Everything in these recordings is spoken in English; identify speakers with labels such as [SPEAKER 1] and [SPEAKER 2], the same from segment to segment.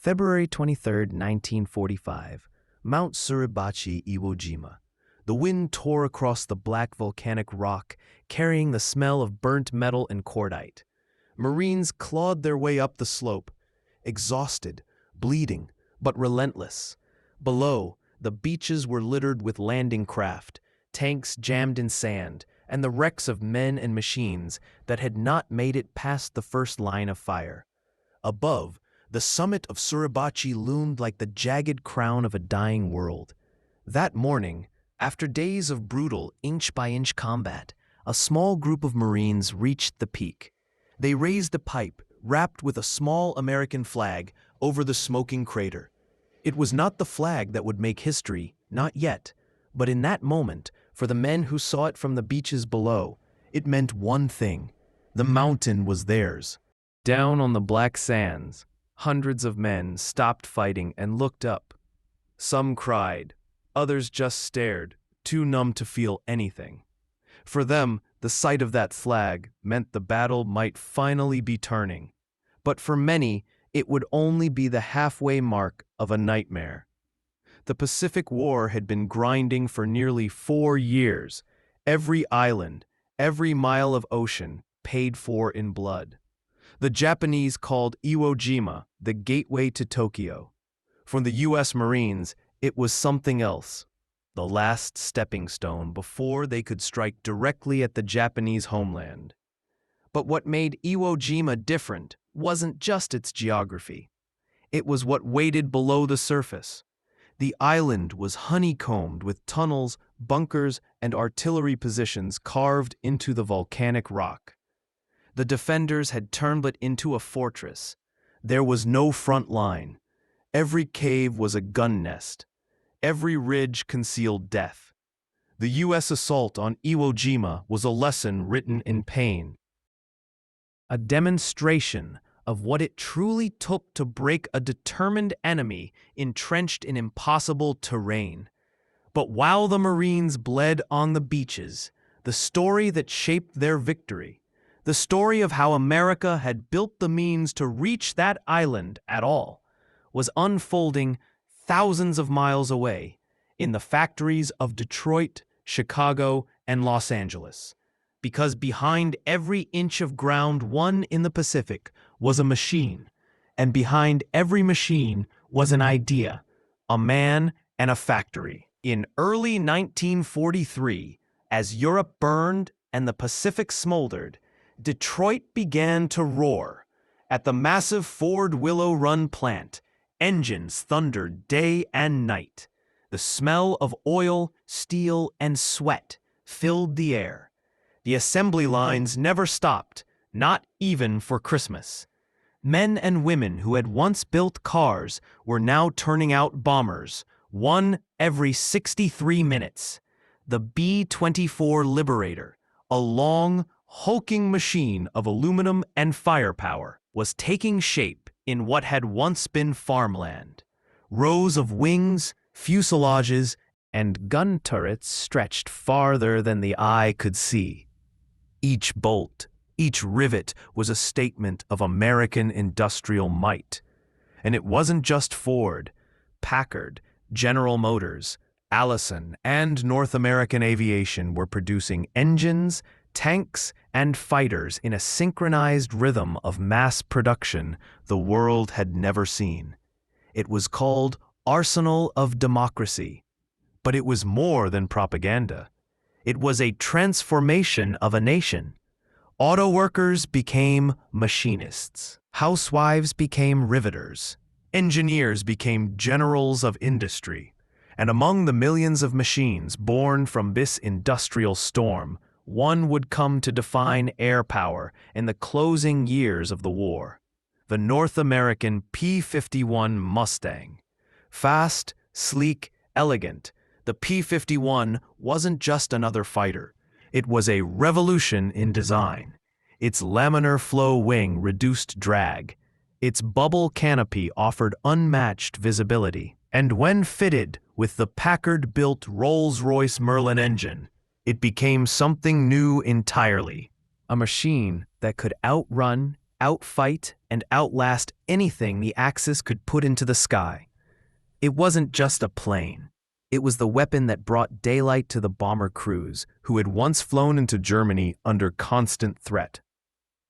[SPEAKER 1] February 23, 1945, Mount Suribachi, Iwo Jima. The wind tore across the black volcanic rock, carrying the smell of burnt metal and cordite. Marines clawed their way up the slope, exhausted, bleeding, but relentless. Below, the beaches were littered with landing craft, tanks jammed in sand, and the wrecks of men and machines that had not made it past the first line of fire. Above, the summit of Suribachi loomed like the jagged crown of a dying world. That morning, after days of brutal inch-by-inch combat, a small group of Marines reached the peak. They raised a pipe, wrapped with a small American flag, over the smoking crater. It was not the flag that would make history, not yet, but in that moment, for the men who saw it from the beaches below, it meant one thing: the mountain was theirs. Down on the black sands, hundreds of men stopped fighting and looked up. Some cried, others just stared, too numb to feel anything. For them, the sight of that flag meant the battle might finally be turning. But for many, it would only be the halfway mark of a nightmare. The Pacific War had been grinding for nearly 4 years. Every island, every mile of ocean, paid for in blood. The Japanese called Iwo Jima the gateway to Tokyo. For the U.S. Marines, it was something else, the last stepping stone before they could strike directly at the Japanese homeland. But what made Iwo Jima different wasn't just its geography. It was what waited below the surface. The island was honeycombed with tunnels, bunkers, and artillery positions carved into the volcanic rock. The defenders had turned it into a fortress. There was no front line. Every cave was a gun nest. Every ridge concealed death. The U.S. assault on Iwo Jima was a lesson written in pain. A demonstration of what it truly took to break a determined enemy entrenched in impossible terrain. But while the Marines bled on the beaches, the story that shaped their victory, the story of how America had built the means to reach that island at all, was unfolding thousands of miles away in the factories of Detroit, Chicago, and Los Angeles. Because behind every inch of ground won in the Pacific was a machine, and behind every machine was an idea, a man, and a factory. In early 1943, as Europe burned and the Pacific smoldered, Detroit began to roar. At the massive Ford Willow Run plant, engines thundered day and night. The smell of oil, steel, and sweat filled the air. The assembly lines never stopped, not even for Christmas. Men and women who had once built cars were now turning out bombers, one every 63 minutes. The B-24 Liberator, a long, hulking machine of aluminum and firepower, was taking shape in what had once been farmland. Rows of wings, fuselages, and gun turrets stretched farther than the eye could see. Each bolt, each rivet was a statement of American industrial might. And it wasn't just Ford. Packard, General Motors, Allison, and North American Aviation were producing engines, tanks, and fighters in a synchronized rhythm of mass production the world had never seen. It was called Arsenal of Democracy. But it was more than propaganda. It was a transformation of a nation. Auto workers became machinists. Housewives became riveters. Engineers became generals of industry. And among the millions of machines born from this industrial storm, one would come to define air power in the closing years of the war: the North American P-51 Mustang. Fast, sleek, elegant, the P-51 wasn't just another fighter. It was a revolution in design. Its laminar flow wing reduced drag. Its bubble canopy offered unmatched visibility. And when fitted with the Packard-built Rolls-Royce Merlin engine, it became something new entirely. A machine that could outrun, outfight and outlast anything the Axis could put into the sky. It wasn't just a plane. It was the weapon that brought daylight to the bomber crews who had once flown into Germany under constant threat.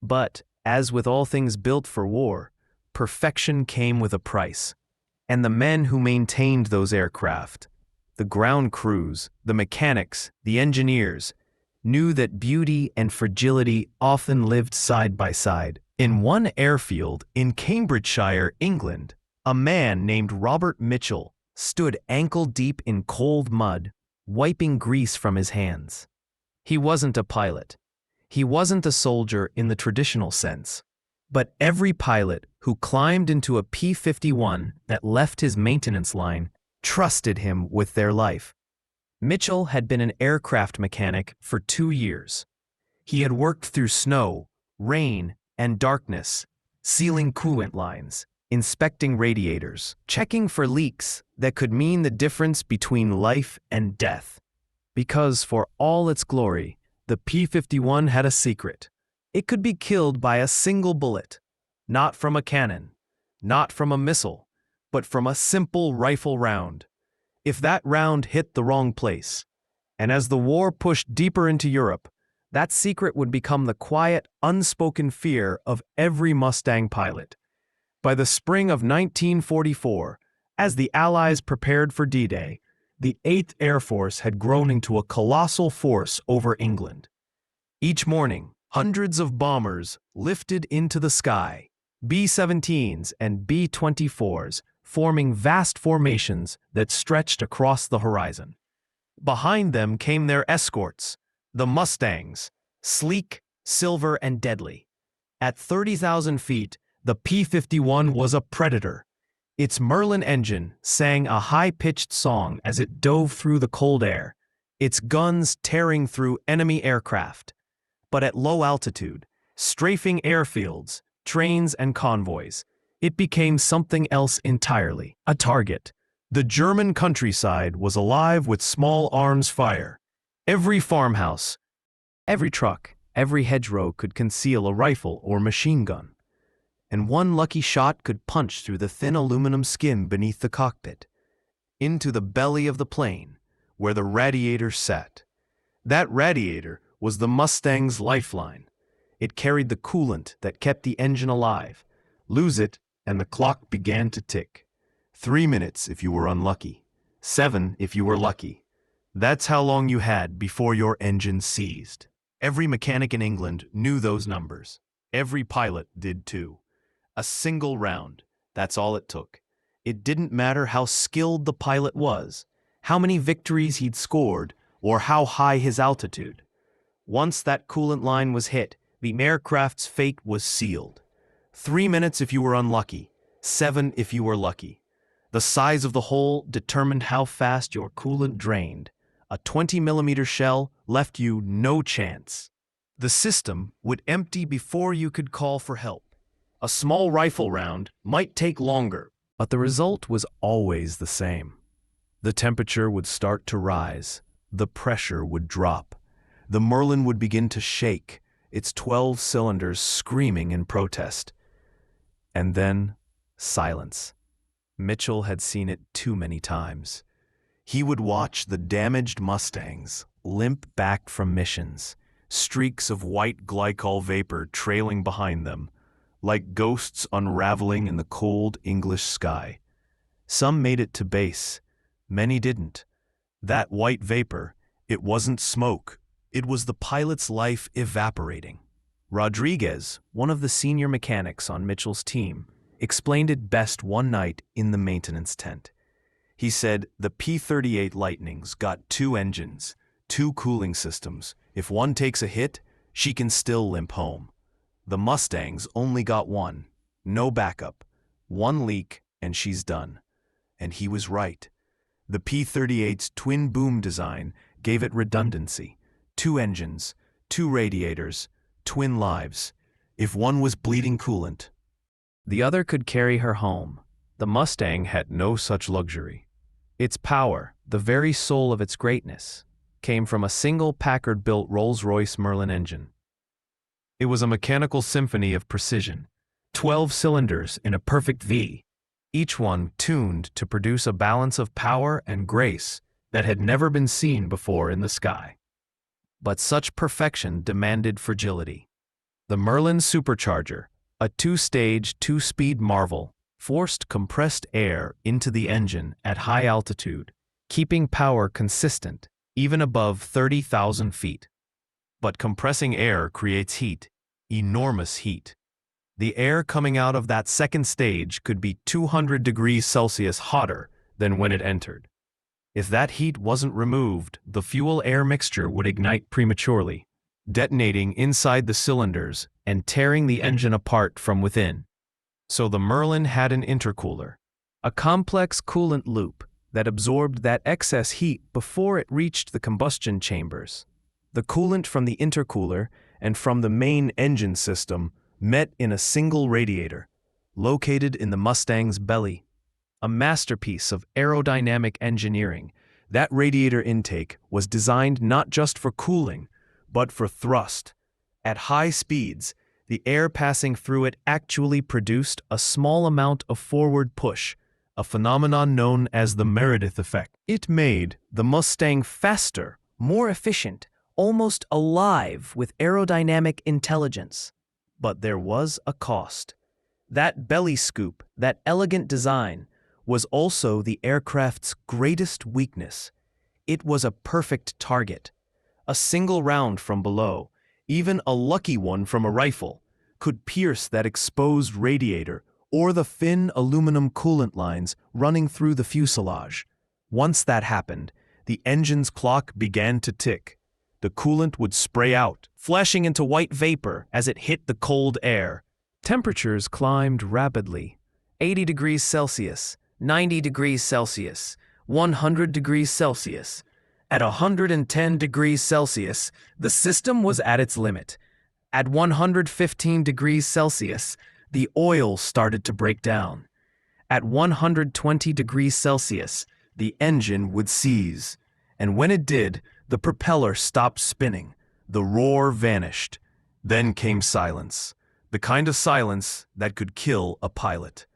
[SPEAKER 1] But, as with all things built for war, perfection came with a price. And the men who maintained those aircraft, the ground crews, the mechanics, the engineers, knew that beauty and fragility often lived side by side. In one airfield in Cambridgeshire, England, a man named Robert Mitchell stood ankle-deep in cold mud, wiping grease from his hands. He wasn't a pilot. He wasn't a soldier in the traditional sense. But every pilot who climbed into a P-51 that left his maintenance line trusted him with their life. Mitchell had been an aircraft mechanic for 2 years. He had worked through snow, rain, and darkness, sealing coolant lines, inspecting radiators, checking for leaks that could mean the difference between life and death. Because for all its glory, the P-51 had a secret. It could be killed by a single bullet, not from a cannon, not from a missile, but from a simple rifle round. If that round hit the wrong place, and as the war pushed deeper into Europe, that secret would become the quiet, unspoken fear of every Mustang pilot. By the spring of 1944, as the Allies prepared for D-Day, the 8th Air Force had grown into a colossal force over England. Each morning, hundreds of bombers lifted into the sky, B-17s and B-24s, forming vast formations that stretched across the horizon. Behind them came their escorts, the Mustangs, sleek, silver, and deadly. At 30,000 feet, the P-51 was a predator. Its Merlin engine sang a high-pitched song as it dove through the cold air, its guns tearing through enemy aircraft. But at low altitude, strafing airfields, trains, and convoys, it became something else entirely, a target. The German countryside was alive with small arms fire. Every farmhouse, every truck, every hedgerow could conceal a rifle or machine gun. And one lucky shot could punch through the thin aluminum skin beneath the cockpit, into the belly of the plane, where the radiator sat. That radiator was the Mustang's lifeline. It carried the coolant that kept the engine alive. Lose it, and the clock began to tick. 3 minutes if you were unlucky. 7 if you were lucky. That's how long you had before your engine seized. Every mechanic in England knew those numbers. Every pilot did too. A single round, that's all it took. It didn't matter how skilled the pilot was, how many victories he'd scored, or how high his altitude. Once that coolant line was hit, the aircraft's fate was sealed. 3 minutes if you were unlucky, 7 if you were lucky. The size of the hole determined how fast your coolant drained. A 20mm shell left you no chance. The system would empty before you could call for help. A small rifle round might take longer, but the result was always the same. The temperature would start to rise. The pressure would drop. The Merlin would begin to shake, its 12 cylinders screaming in protest. And then, silence. Mitchell had seen it too many times. He would watch the damaged Mustangs limp back from missions, streaks of white glycol vapor trailing behind them, like ghosts unraveling in the cold English sky. Some made it to base, many didn't. That white vapor, it wasn't smoke, it was the pilot's life evaporating. Rodriguez, one of the senior mechanics on Mitchell's team, explained it best one night in the maintenance tent. He said the P-38 Lightning's got 2 engines, 2 cooling systems. If one takes a hit, she can still limp home. The Mustang's only got 1, no backup. 1 leak and she's done. And he was right. The P-38's twin boom design gave it redundancy. 2 engines, 2 radiators, twin lives. If one was bleeding coolant, the other could carry her home. The Mustang had no such luxury. Its power, the very soul of its greatness, came from a single Packard-built Rolls-Royce Merlin engine. It was a mechanical symphony of precision. 12 cylinders in a perfect V, each one tuned to produce a balance of power and grace that had never been seen before in the sky. But such perfection demanded fragility. The Merlin supercharger, a two-stage, two-speed marvel, forced compressed air into the engine at high altitude, keeping power consistent even above 30,000 feet. But compressing air creates heat, enormous heat. The air coming out of that second stage could be 200 degrees Celsius hotter than when it entered. If that heat wasn't removed, the fuel-air mixture would ignite prematurely, detonating inside the cylinders and tearing the engine apart from within. So the Merlin had an intercooler, a complex coolant loop that absorbed that excess heat before it reached the combustion chambers. The coolant from the intercooler and from the main engine system met in a single radiator, located in the Mustang's belly. A masterpiece of aerodynamic engineering, that radiator intake was designed not just for cooling, but for thrust. At high speeds, the air passing through it actually produced a small amount of forward push, a phenomenon known as the Meredith effect. It made the Mustang faster, more efficient, almost alive with aerodynamic intelligence. But there was a cost. That belly scoop, that elegant design, was also the aircraft's greatest weakness. It was a perfect target. A single round from below, even a lucky one from a rifle, could pierce that exposed radiator or the thin aluminum coolant lines running through the fuselage. Once that happened, the engine's clock began to tick. The coolant would spray out, flashing into white vapor as it hit the cold air. Temperatures climbed rapidly. 80 degrees Celsius, 90 degrees Celsius, 100 degrees Celsius. At 110 degrees Celsius, the system was at its limit. At 115 degrees Celsius, the oil started to break down. At 120 degrees Celsius, the engine would seize. And when it did, the propeller stopped spinning. The roar vanished. Then came silence, the kind of silence that could kill a pilot.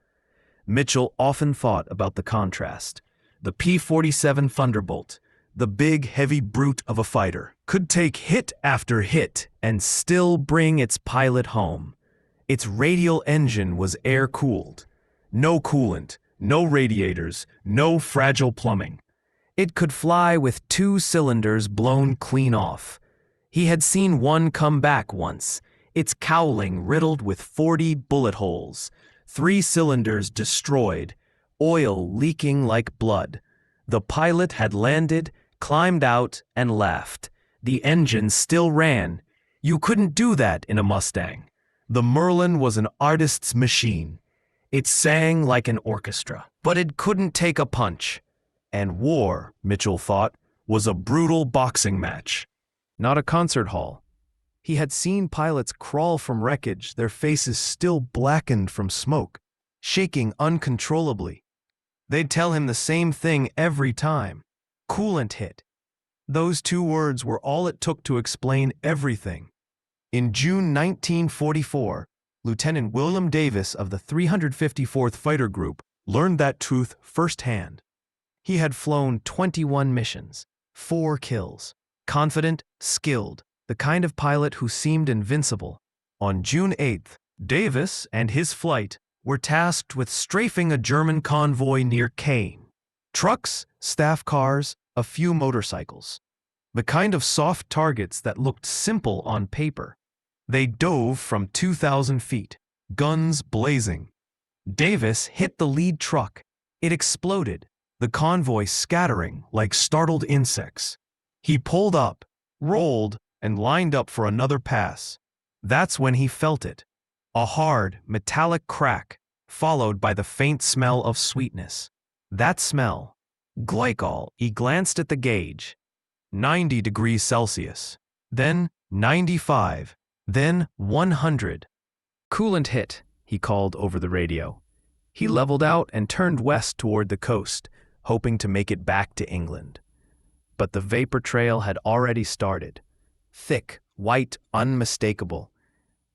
[SPEAKER 1] Mitchell often thought about the contrast. The P-47 Thunderbolt, the big, heavy brute of a fighter, could take hit after hit and still bring its pilot home. Its radial engine was air-cooled. No coolant, no radiators, no fragile plumbing. It could fly with 2 cylinders blown clean off. He had seen one come back once, its cowling riddled with 40 bullet holes, 3 cylinders destroyed, oil leaking like blood. The pilot had landed, climbed out, and laughed. The engine still ran. You couldn't do that in a Mustang. The Merlin was an artist's machine. It sang like an orchestra, but it couldn't take a punch. And war, Mitchell thought, was a brutal boxing match, not a concert hall. He had seen pilots crawl from wreckage, their faces still blackened from smoke, shaking uncontrollably. They'd tell him the same thing every time. Coolant hit. Those 2 words were all it took to explain everything. In June 1944, Lieutenant William Davis of the 354th Fighter Group learned that truth firsthand. He had flown 21 missions, 4 kills, confident, skilled, the kind of pilot who seemed invincible. On June 8th, Davis and his flight were tasked with strafing a German convoy near Caen. Trucks, staff cars, a few motorcycles. The kind of soft targets that looked simple on paper. They dove from 2,000 feet, guns blazing. Davis hit the lead truck. It exploded, the convoy scattering like startled insects. He pulled up, rolled, and lined up for another pass. That's when he felt it. A hard, metallic crack, followed by the faint smell of sweetness. That smell, glycol. He glanced at the gauge. 90 degrees Celsius. Then 95. Then 100. Coolant hit, he called over the radio. He leveled out and turned west toward the coast, hoping to make it back to England. But the vapor trail had already started. Thick, white, unmistakable.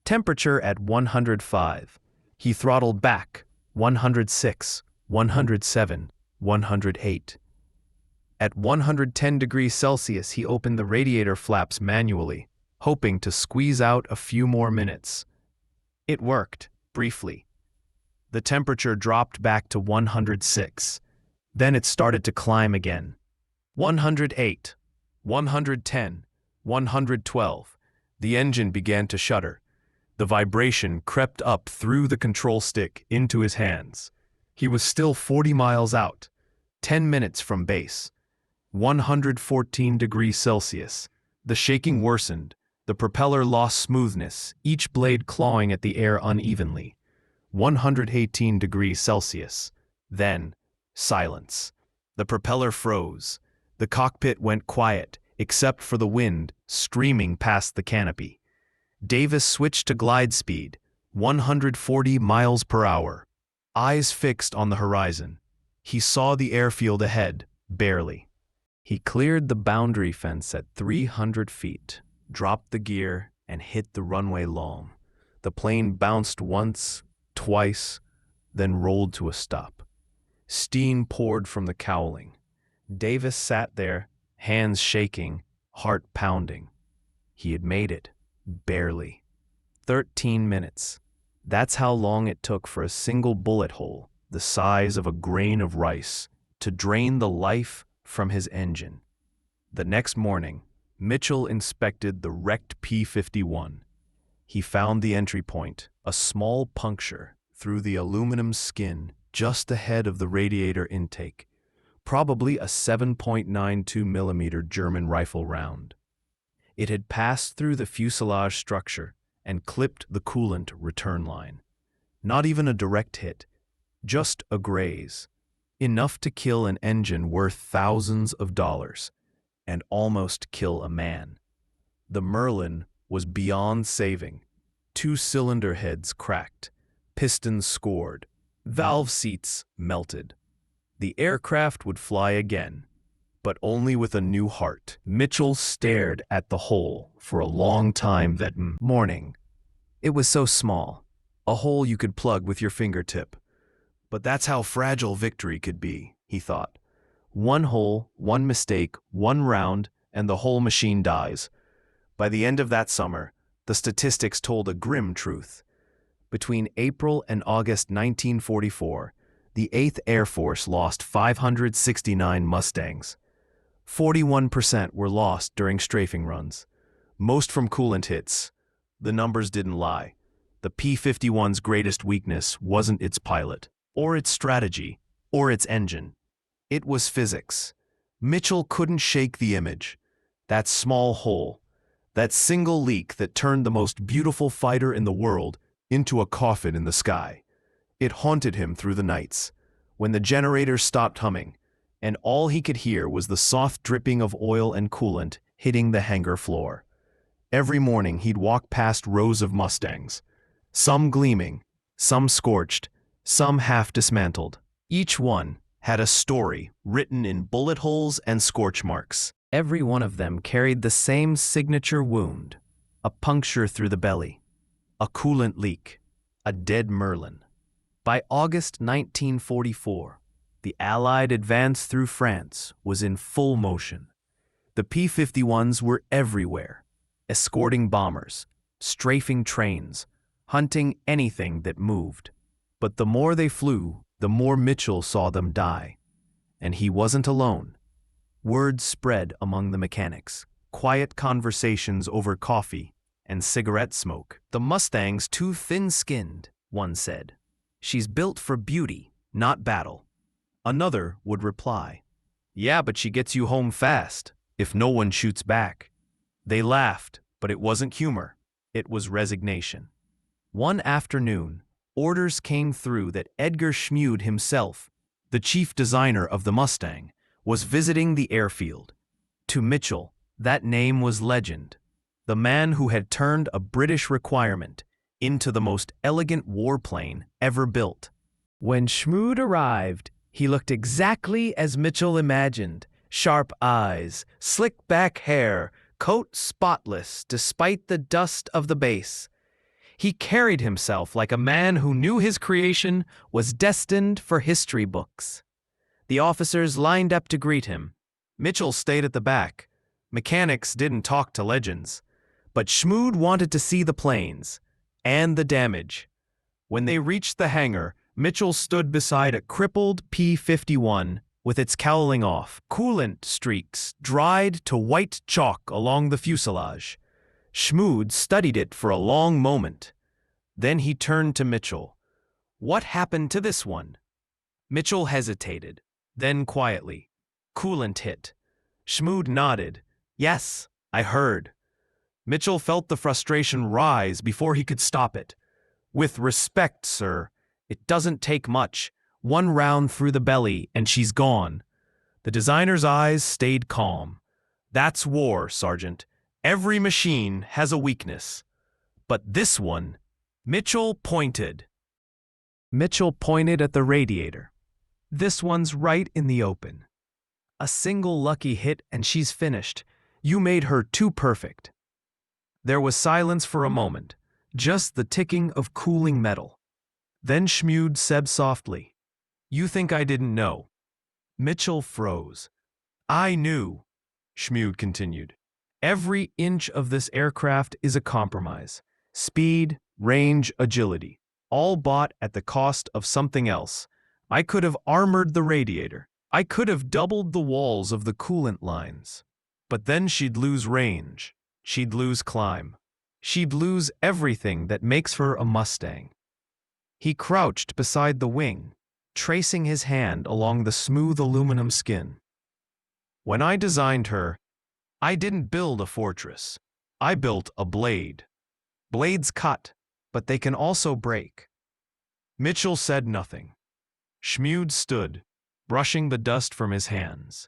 [SPEAKER 1] Temperature at 105. He throttled back. 106, 107, 108. At 110 degrees Celsius, he opened the radiator flaps manually, hoping to squeeze out a few more minutes. It worked, briefly. The temperature dropped back to 106. Then it started to climb again. 108, 110, 112. The engine began to shudder. The vibration crept up through the control stick into his hands. He was still 40 miles out, 10 minutes from base. 114 degrees Celsius. The shaking worsened. The propeller lost smoothness, each blade clawing at the air unevenly. 118 degrees Celsius. Then, silence. The propeller froze. The cockpit went quiet, except for the wind streaming past the canopy. Davis switched to glide speed, 140 miles per hour. Eyes fixed on the horizon. He saw the airfield ahead, barely. He cleared the boundary fence at 300 feet, dropped the gear, and hit the runway long. The plane bounced once, twice, then rolled to a stop. Steam poured from the cowling. Davis sat there, hands shaking, heart pounding. He had made it. Barely. 13 minutes. That's how long it took for a single bullet hole, the size of a grain of rice, to drain the life from his engine. The next morning, Mitchell inspected the wrecked P-51. He found the entry point, a small puncture through the aluminum skin just ahead of the radiator intake, probably a 7.92 millimeter German rifle round. It had passed through the fuselage structure and clipped the coolant return line. Not even a direct hit, just a graze. Enough to kill an engine worth thousands of dollars, and almost kill a man. The Merlin was beyond saving. 2 cylinder heads cracked, pistons scored, valve seats melted. The aircraft would fly again, but only with a new heart. Mitchell stared at the hole for a long time that morning. It was so small, a hole you could plug with your fingertip. But that's how fragile victory could be, he thought. One hole, one mistake, one round, and the whole machine dies. By the end of that summer, the statistics told a grim truth. Between April and August 1944, the 8th Air Force lost 569 Mustangs. 41% were lost during strafing runs, most from coolant hits. The numbers didn't lie. The P-51's greatest weakness wasn't its pilot, or its strategy, or its engine. It was physics. Mitchell couldn't shake the image. That small hole, that single leak that turned the most beautiful fighter in the world into a coffin in the sky. It haunted him through the nights, when the generator stopped humming, and all he could hear was the soft dripping of oil and coolant hitting the hangar floor. Every morning he'd walk past rows of Mustangs, some gleaming, some scorched, some half dismantled. Each one had a story written in bullet holes and scorch marks. Every one of them carried the same signature wound, a puncture through the belly, a coolant leak, a dead Merlin. By August 1944, the Allied advance through France was in full motion. The P-51s were everywhere, escorting bombers, strafing trains, hunting anything that moved. But the more they flew, the more Mitchell saw them die. And he wasn't alone. Word spread among the mechanics, quiet conversations over coffee and cigarette smoke. "The Mustang's too thin-skinned," one said. "She's built for beauty, not battle." Another would reply, "Yeah, but she gets you home fast, if no one shoots back." They laughed, but it wasn't humor. It was resignation. One afternoon, orders came through that Edgar Schmude himself, the chief designer of the Mustang, was visiting the airfield. To Mitchell, that name was legend. The man who had turned a British requirement into the most elegant warplane ever built. When Schmude arrived, he looked exactly as Mitchell imagined. Sharp eyes, slick back hair, coat spotless despite the dust of the base. He carried himself like a man who knew his creation was destined for history books. The officers lined up to greet him. Mitchell stayed at the back. Mechanics didn't talk to legends. But Schmood wanted to see the planes and the damage. When they reached the hangar, Mitchell stood beside a crippled P-51 with its cowling off, coolant streaks dried to white chalk along the fuselage. Schmood studied it for a long moment. Then he turned to Mitchell. "What happened to this one?" Mitchell hesitated. Then quietly, "Coolant hit." Schmood nodded. "Yes, I heard." Mitchell felt the frustration rise before he could stop it. "With respect, sir, it doesn't take much. One round through the belly and she's gone." The designer's eyes stayed calm. "That's war, Sergeant. Every machine has a weakness. But this one..." Mitchell pointed at the radiator. "This one's right in the open. A single lucky hit and she's finished. You made her too perfect." There was silence for a moment, just the ticking of cooling metal. Then Schmood said softly, "You think I didn't know?" Mitchell froze. "I knew," Schmood continued. "Every inch of this aircraft is a compromise. Speed, range, agility, all bought at the cost of something else. I could have armored the radiator. I could have doubled the walls of the coolant lines. But then she'd lose range. She'd lose climb. She'd lose everything that makes her a Mustang." He crouched beside the wing, tracing his hand along the smooth aluminum skin. "When I designed her, I didn't build a fortress. I built a blade. Blades cut, but they can also break." Mitchell said nothing. Schmood stood, brushing the dust from his hands.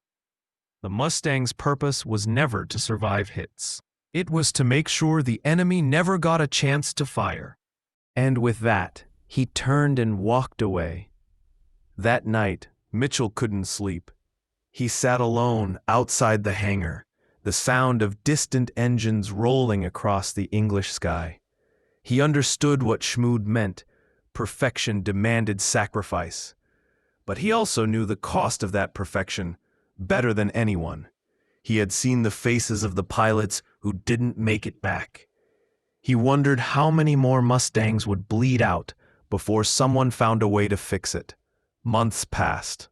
[SPEAKER 1] The Mustang's purpose was never to survive hits. It was to make sure the enemy never got a chance to fire. And with that, he turned and walked away. That night, Mitchell couldn't sleep. He sat alone outside the hangar, the sound of distant engines rolling across the English sky. He understood what Schmood meant. Perfection demanded sacrifice. But he also knew the cost of that perfection better than anyone. He had seen the faces of the pilots who didn't make it back. He wondered how many more Mustangs would bleed out before someone found a way to fix it. Months passed.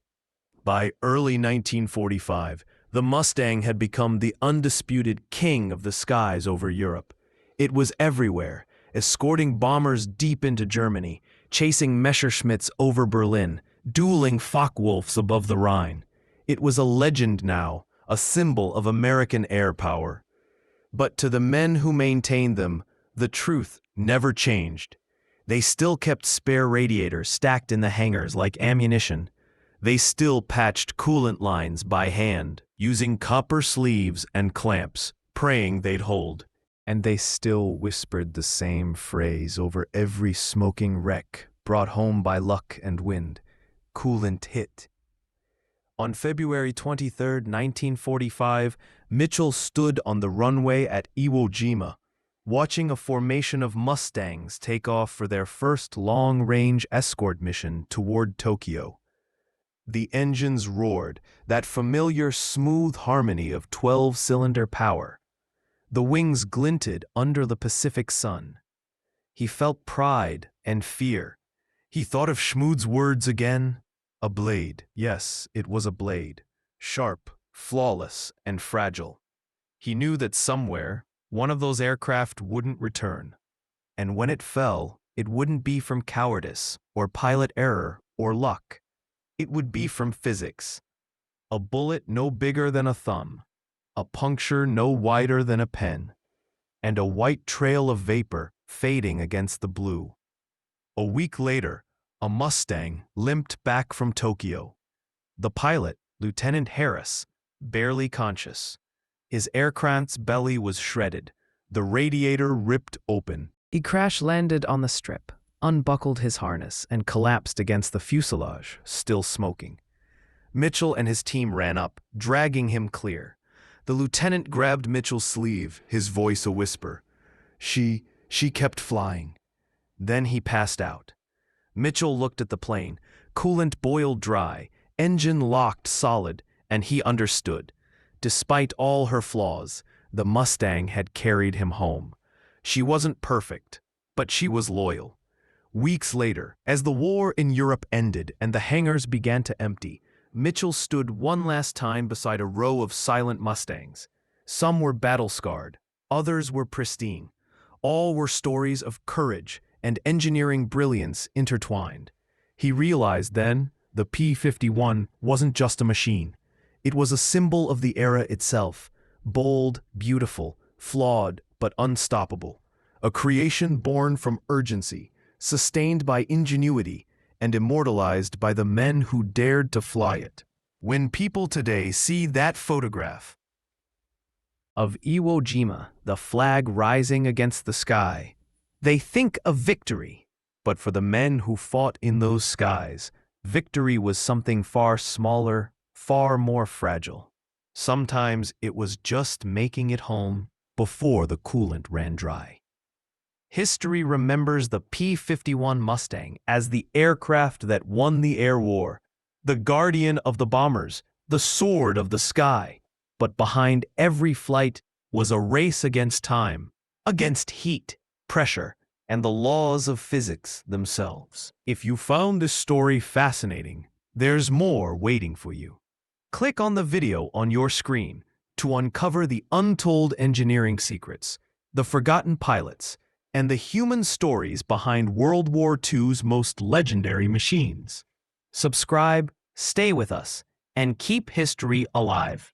[SPEAKER 1] By early 1945, the Mustang had become the undisputed king of the skies over Europe. It was everywhere, escorting bombers deep into Germany, chasing Messerschmitts over Berlin, dueling Focke-Wulfs above the Rhine. It was a legend now, a symbol of American air power. But to the men who maintained them, the truth never changed. They still kept spare radiators stacked in the hangars like ammunition. They still patched coolant lines by hand, using copper sleeves and clamps, praying they'd hold. And they still whispered the same phrase over every smoking wreck brought home by luck and wind: "Coolant hit." On February 23, 1945, Mitchell stood on the runway at Iwo Jima, watching a formation of Mustangs take off for their first long-range escort mission toward Tokyo. The engines roared, that familiar smooth harmony of 12-cylinder power. The wings glinted under the Pacific sun. He felt pride and fear. He thought of Schmood's words again. A blade. Yes, it was a blade. Sharp, flawless, and fragile. He knew that somewhere, one of those aircraft wouldn't return. And when it fell, it wouldn't be from cowardice, or pilot error, or luck. It would be from physics. A bullet no bigger than a thumb. A puncture no wider than a pen. And a white trail of vapor fading against the blue. A week later, a Mustang limped back from Tokyo. The pilot, Lieutenant Harris, barely conscious. His aircraft's belly was shredded, the radiator ripped open. He crash-landed on the strip, unbuckled his harness, and collapsed against the fuselage, still smoking. Mitchell and his team ran up, dragging him clear. The lieutenant grabbed Mitchell's sleeve, his voice a whisper. She kept flying. Then he passed out. Mitchell looked at the plane, coolant boiled dry, engine locked solid, and he understood. Despite all her flaws, the Mustang had carried him home. She wasn't perfect, but she was loyal. Weeks later, as the war in Europe ended and the hangars began to empty, Mitchell stood one last time beside a row of silent Mustangs. Some were battle-scarred, others were pristine. All were stories of courage and engineering brilliance intertwined. He realized then the P-51 wasn't just a machine. It was a symbol of the era itself, bold, beautiful, flawed, but unstoppable. A creation born from urgency, sustained by ingenuity, and immortalized by the men who dared to fly it. When people today see that photograph of Iwo Jima, the flag rising against the sky, they think of victory. But for the men who fought in those skies, victory was something far smaller, far more fragile. Sometimes it was just making it home before the coolant ran dry. History remembers the P-51 Mustang as the aircraft that won the air war, the guardian of the bombers, the sword of the sky. But behind every flight was a race against time, against heat, pressure, and the laws of physics themselves. If you found this story fascinating, there's more waiting for you. Click on the video on your screen to uncover the untold engineering secrets, the forgotten pilots, and the human stories behind World War II's most legendary machines. Subscribe, stay with us, and keep history alive.